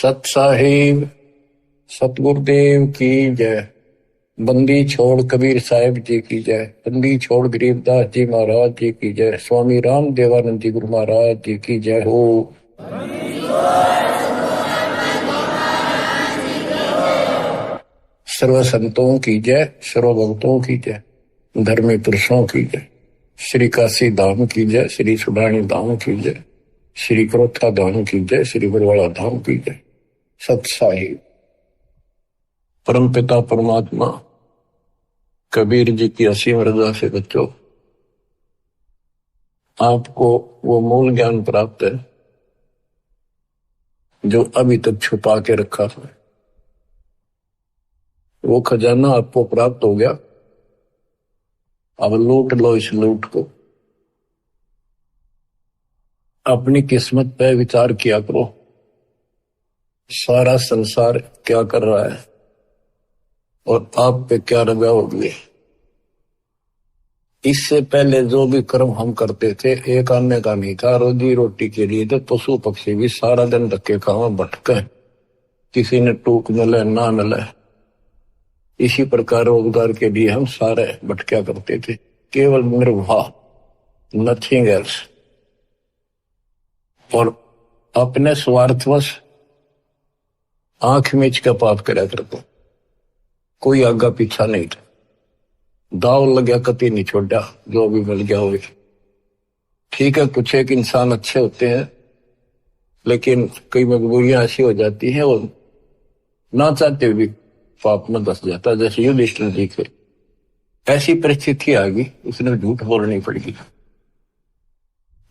सत साहिब सतगुरुदेव की जय। बंदी छोड़ कबीर साहिब जी की जय। बंदी छोड़ गरीबदास जी महाराज जी की जय। स्वामी राम देवानंद जी गुरु महाराज जी की जय हो। सर्व संतों की जय, सर्व भक्तों की जय, धर्मी पुरुषों की जय। श्री काशी धाम की जय, श्री सुडानी धाम की जय, श्री क्रोथा धाम की जय, श्री बरवाड़ा धाम की जय। सत साहिब परम पिता परमात्मा कबीर जी की असीम रजा से बच्चों, आपको वो मूल ज्ञान प्राप्त है जो अभी तक छुपा के रखा है। वो खजाना आपको प्राप्त हो गया। अब लूट लो इस लूट को। अपनी किस्मत पे विचार किया करो, सारा संसार क्या कर रहा है और आप पे क्या रजा हो गई। इससे पहले जो भी कर्म हम करते थे एक आने का नहीं था, रोजी रोटी के लिए तो पशु पक्षी भी सारा दिन धक्के खावा भटके, किसी ने टूक मिले ना मिले। इसी प्रकार रोजगार के लिए हम सारे भटका करते थे, केवल निर्वाह, नथिंग एल्स। और अपने स्वार्थवश आंख मीच का पाप करा करते, कोई आगा पीछा नहीं था। दाव लग्या कति नहीं छोड़ा, जो भी मिल गया हो। ठीक है, कुछ एक इंसान अच्छे होते हैं, लेकिन कई मजबूरियां ऐसी हो जाती हैं और ना चाहते भी पाप में धस जाता है। जैसे युधिष्ठिर जी के ऐसी परिस्थिति आ गई, उसने झूठ बोलनी पड़ेगी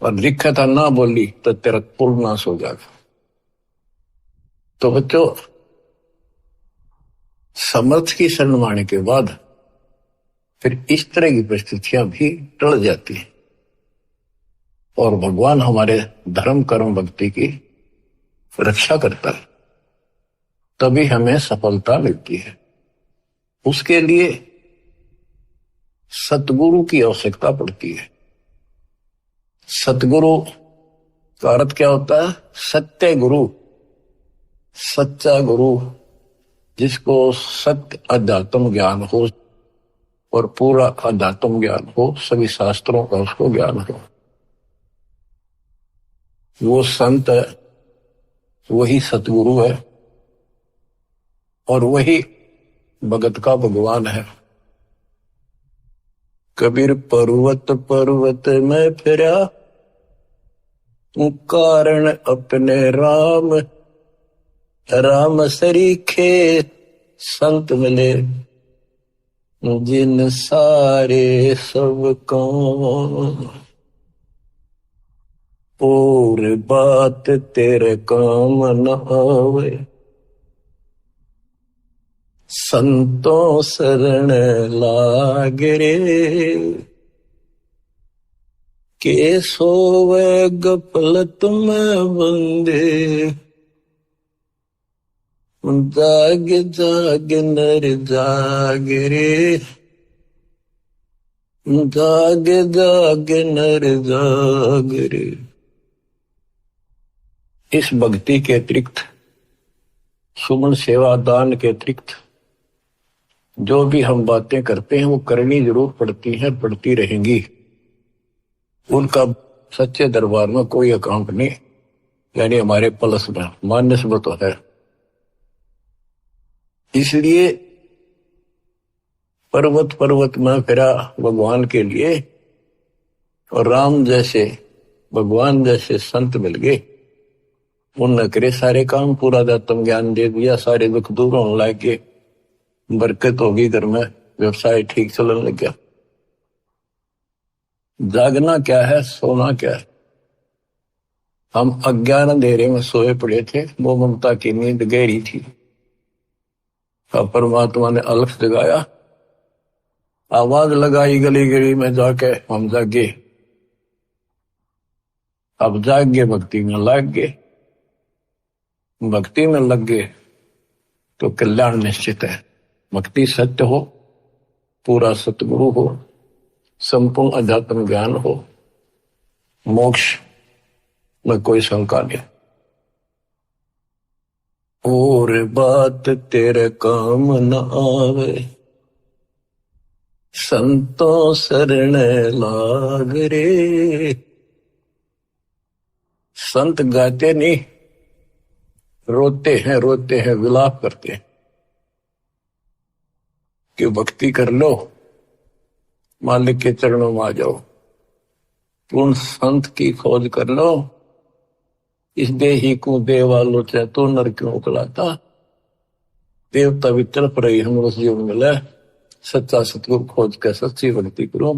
और लिखा था ना बोली तो तेरा कुल नाश हो जाएगा। तो बच्चों, समर्थ की शरण माने के बाद फिर इस तरह की परिस्थितियां भी टल जाती हैं और भगवान हमारे धर्म कर्म भक्ति की रक्षा करता है, तभी हमें सफलता मिलती है। उसके लिए सतगुरु की आवश्यकता पड़ती है। सतगुरु का अर्थ क्या होता है? सत्य गुरु, सच्चा गुरु, जिसको सत्य अध्यात्म ज्ञान हो और पूरा अध्यात्म ज्ञान हो, सभी शास्त्रों का उसको ज्ञान हो। वो संत है, वही सतगुरु है और वही भगत का भगवान है। कबीर पर्वत पर्वत में फिरा, कारण अपने राम, राम सरीखे संत मिले, जिन सारे सब काम, और बात तेरे काम न आवे, संतों शरण लाग रे, के सोवे गफलत में बंदे, जाग जाग नर जाग रे, जाग जाग नर जाग रे। इस भक्ति के अतिरिक्त, सुमन सेवा दान के अतिरिक्त जो भी हम बातें करते हैं वो करनी जरूर पड़ती हैं, पड़ती रहेंगी। उनका सच्चे दरबार में कोई अकाउंट नहीं, यानी हमारे प्लस में माइनस में तो है। इसलिए पर्वत पर्वत में फिरा भगवान के लिए, और राम जैसे भगवान जैसे संत मिल गए। उनने करे सारे काम, पूरा अध्यात्म ज्ञान दे दिया, सारे दुख दूर होने लग गए, बरकत होगी घर में, व्यवसाय ठीक चलने लग गया। जागना क्या है, सोना क्या है? हम अज्ञान अंधेरे में सोए पड़े थे, वो ममता की नींद गहरी थी। अब परमात्मा ने अलख जगाया, आवाज लगाई गली गली में जाके, हम जागे। अब जाग गए, भक्ति में लग गए। भक्ति में लग गए तो कल्याण निश्चित है। भक्ति सत्य हो, पूरा सतगुरु हो, संपूर्ण अध्यात्म ज्ञान हो, मोक्ष में कोई शंका नहीं। और बात तेरे काम न आवे, संतों शरण लाग रे। संत गाते नहीं, रोते हैं, विलाप करते हैं कि भक्ति कर लो, मालिक के चरणों में आ जाओ। पूर्ण संत की खोज कर लो, इस देही को देवालो चाहे तो नर क्यों उकलाता। देवता भी तड़प रही हम उस जीवन मिले, सच्चा सतगुरु खोज के सच्ची भक्ति करो।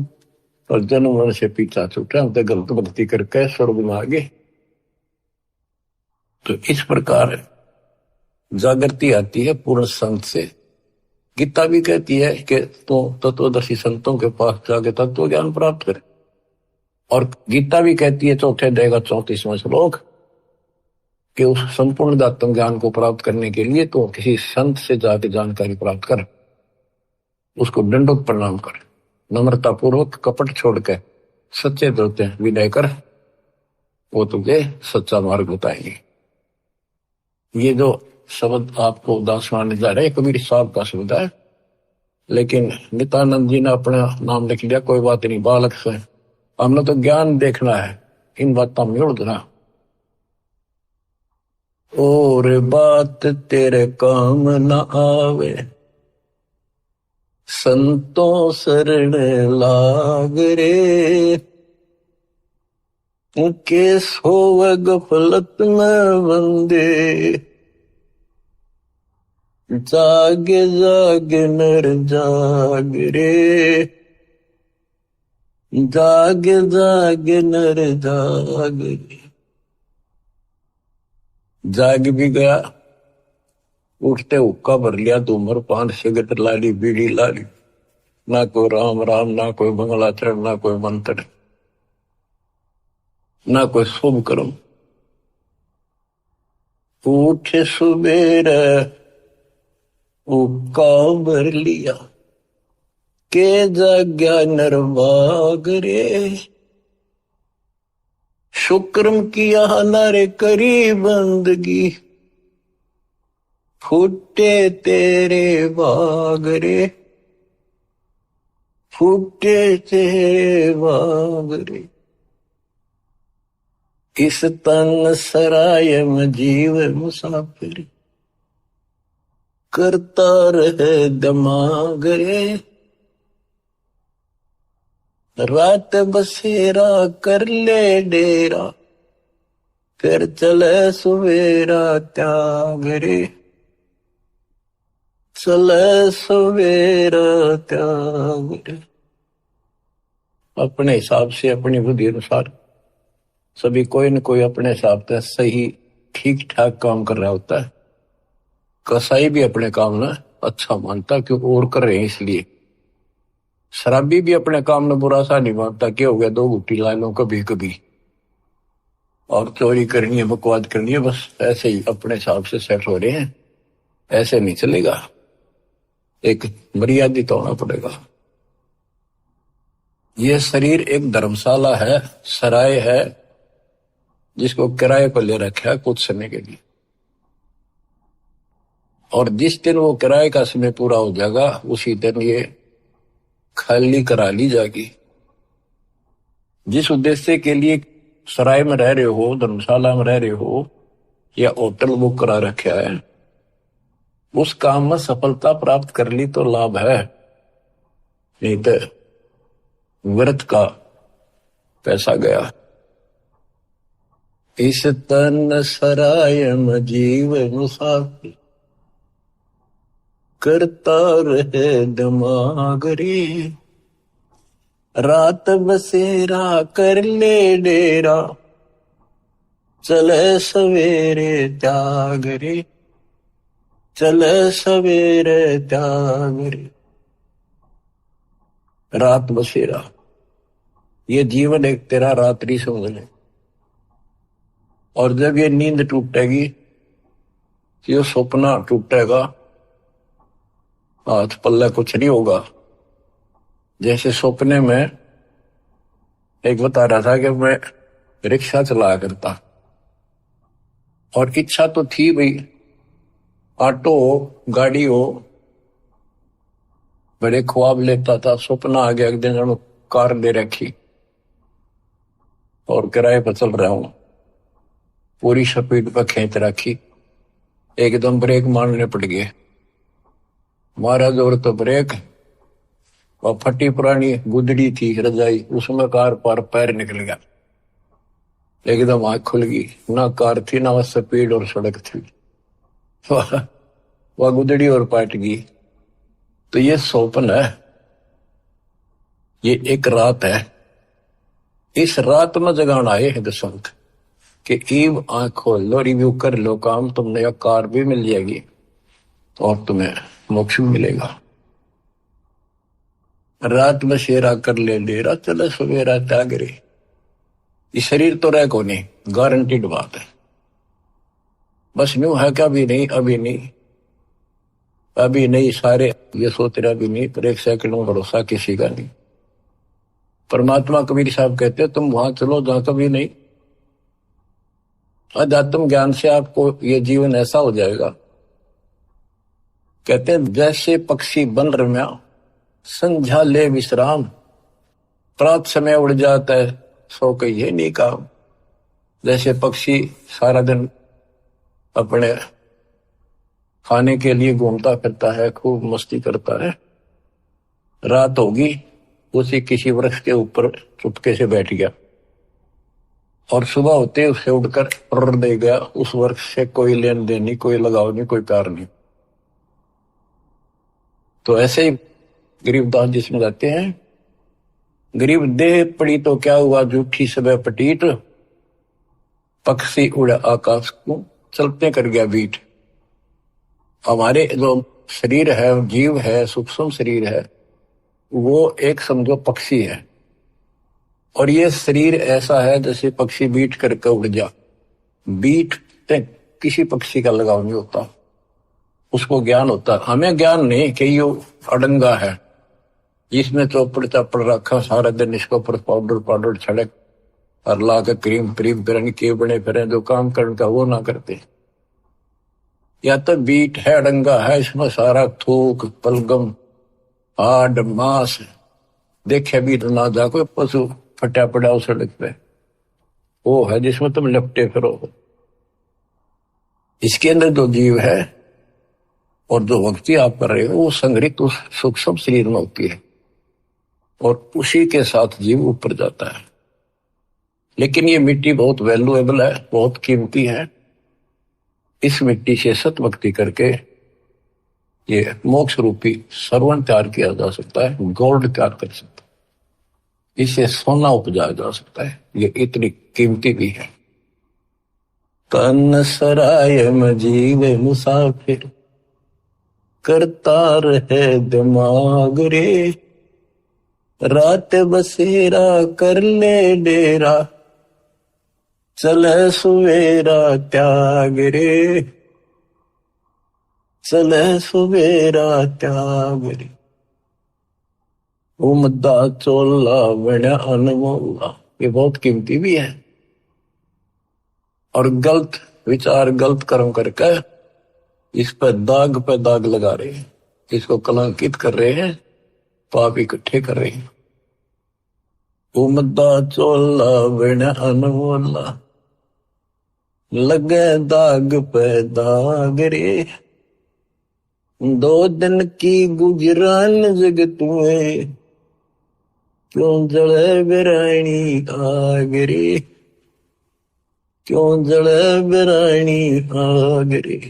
और जन्म मन से पीछा छूटा, तो गलत भक्ति करके स्वर्ग में आ गए। तो इस प्रकार जागृति आती है पूर्ण संत से। गीता भी कहती है कि तो तत्वदर्शी संतों के पास जाके तत्व ज्ञान प्राप्त करे। और गीता भी कहती है चौथे अध्याय का 34वां श्लोक कि उस संपूर्ण आत्म ज्ञान को प्राप्त करने के लिए तो किसी संत से जाके जानकारी प्राप्त कर, उसको दंडोत प्रणाम कर, नम्रता पूर्वक कपट छोड़ के सच्चे दोते विनय कर, वो तुझे सच्चा मार्ग बताएंगे। ये जो शब्द आपको दासवान जा रहे कबीर साहब का शब्द है, लेकिन नित्यानंद जी ने अपना नाम लिख लिया। कोई बात नहीं, बालक से हमने तो ज्ञान देखना है, इन बातों में उड़ना। और बात तेरे काम न आवे, संतों शरण लाग रे। उनके सोव गफलत में बंदे, जाग जाग नर जाग रे। जाग जाग नर जाग रे। जाग भी गया, उठते हुक्का भर लिया, धूम्रपान सिगरेट लाली, बीड़ी लाली, ना कोई राम राम, ना कोई मंगलाचरण, ना कोई मंत्र, ना कोई शुभ कर्म। उठे सुबेरे हुक्का भर लिया, के जाग्या नरवाग रे। शुक्रम किया नारे करी बंदगी, फूटे तेरे बाग रे। फूटे तेरे बाग रे। इस तन सराय में जीव मुसाफिर, करता रहे दिमाग रे। रात बसेरा कर ले डेरा, फिर चले सवेरा त्याग रे। चले सवेरा त्याग रे। अपने हिसाब से, अपनी बुद्धि अनुसार सभी कोई न कोई अपने हिसाब से सही ठीक ठाक काम कर रहा होता है। कसाई भी अपने काम ना अच्छा मानता क्योंकि और कर रहे हैं इसलिए। शराबी भी अपने काम में बुरा सा नहीं मानता, क्या हो गया 2 घुट्टी ला लो कभी कभी, और चोरी करनी है, बकवाद करनी है, बस ऐसे ही अपने हिसाब से सेट हो रहे हैं। ऐसे नहीं चलेगा, एक मर्यादित तो होना पड़ेगा। यह शरीर एक धर्मशाला है, सराय है, जिसको किराए पर ले रखा है कुछ समय के लिए। और जिस दिन वो किराए का समय पूरा हो जाएगा, उसी दिन ये खाली करा ली जाएगी। जिस उद्देश्य के लिए सराय में रह रहे हो, धर्मशाला में रह रहे हो, या होटल बुक करा रखा है, उस काम में सफलता प्राप्त कर ली तो लाभ है, नहीं तो व्यर्थ का पैसा गया। इस तन सराय में जीव मुसाफिर, करता रहे दिमाग रे। रात बसेरा कर ले डेरा, चले सवेरे त्याग रे। चले सवेरे त्याग रे। रात बसेरा, ये जीवन एक तेरा रात्रि समझ ले। और जब ये नींद टूटेगी, ये सपना टूटेगा, हाथ पल्ले कुछ नहीं होगा। जैसे सपने में एक बता रहा था कि मैं रिक्शा चलाया करता, और इच्छा तो थी भाई ऑटो हो, गाड़ी हो, बड़े ख्वाब लेता था, सपना आ गया एक दिन जब कार ले रखी और किराए पर चल रहा हूं, पूरी स्पीड पर खींच रखी, एकदम ब्रेक मारने पड़ गए, मारा जोर तो ब्रेक, और फटी पुरानी गुदड़ी थी रजाई, उसमें कार पर पैर निकल गया, एकदम आंख खुल गई, ना कार थी ना वह स्पीड और सड़क थी, वह गुदड़ी और पाट गई। तो ये स्वप्न है, ये एक रात है, इस रात में जगाना आए है दसंत कि ईव आंख खोल लो, रिव्यू कर लो काम, तुमने कार भी मिल जाएगी और तुम्हें मोक्ष भी मिलेगा। रात में शेरा कर ले डेरा, चले सवेरा त्यागरे। ये शरीर तो रह को नहीं, गारंटीड बात है, बस न्यू है क्या, अभी नहीं, अभी नहीं, अभी नहीं, सारे ये सोच रहे अभी नहीं, पर एक सेकंड में भरोसा किसी का नहीं। परमात्मा कबीर साहब कहते हैं तुम वहां चलो जहां कभी नहीं। अध्यात्म ज्ञान से आपको ये जीवन ऐसा हो जाएगा, कहते हैं जैसे पक्षी बन रम्या, संध्या ले विश्राम, प्रात समय उड़ जाता है, सो कहिए नहीं काम। जैसे पक्षी सारा दिन अपने खाने के लिए घूमता फिरता है, खूब मस्ती करता है, रात होगी उसी किसी वृक्ष के ऊपर चुपके से बैठ गया और सुबह होते उससे उड़कर उड़ दे गया, उस वृक्ष से कोई लेन देन नहीं, कोई लगाव नहीं, कोई प्यार नहीं। तो ऐसे ही गरीबदास जी समझाते हैं, गरीब देह पड़ी तो क्या हुआ, झूठी सब पटीट, पक्षी उड़ा आकाश को, चलते कर गया बीट। हमारे जो शरीर है, जीव है, सूक्ष्म शरीर है, वो एक समझो पक्षी है, और ये शरीर ऐसा है जैसे पक्षी बीट करके उड़ जा, बीट किसी पक्षी का लगाव नहीं होता, उसको ज्ञान होता, हमें ज्ञान नहीं कि ये अडंगा है, इसमें चौपड़ चापड़ रखा सारा दिन, इसको ऊपर पाउडर पाउडर छड़क और ला के क्रीम प्रीम फिर के बने फिर जो काम करने का वो ना करते। या तो बीट है, अडंगा है, इसमें सारा थूक पलगम हाड मांस देखे भी तो ना जा, कोई पशु फटा पड़ा उस सड़क पे, वो है जिसमें तुम लपटे फिरो। इसके अंदर जो जीव है और जो भक्ति आप कर रहे हो वो संग्रहित उस सूक्ष्म शरीर में होती है और उसी के साथ जीव ऊपर जाता है। लेकिन ये मिट्टी बहुत वैल्यूएबल है, बहुत कीमती है, इस मिट्टी से सत भक्ति करके ये मोक्ष रूपी सर्वण तैयार किया जा सकता है, गोल्ड तैयार कर सकता है, इसे सोना उपजाया जा सकता है, ये इतनी कीमती भी है। तन सराय में जीव मुसाफिर, करता रहे दिमाग रे, रात बसेरा कर ले डेरा, चले सुवेरा त्याग रे, चले सुवेरा त्याग रे। उमदा चोला बड़ा अनमोला, ये बहुत कीमती भी है। और गलत विचार गलत कर्म करके इस पर दाग लगा रहे हैं, इसको कलंकित कर रहे हैं, पाप इकट्ठे कर रहे हैं। उमदा चोला बड़ा अनमोला, लगे दाग पे दाग रे, दो दिन की गुजरान जग तुम्हें, क्यों जले बिरानी आग रे, क्यों जले बिरानी आग रे।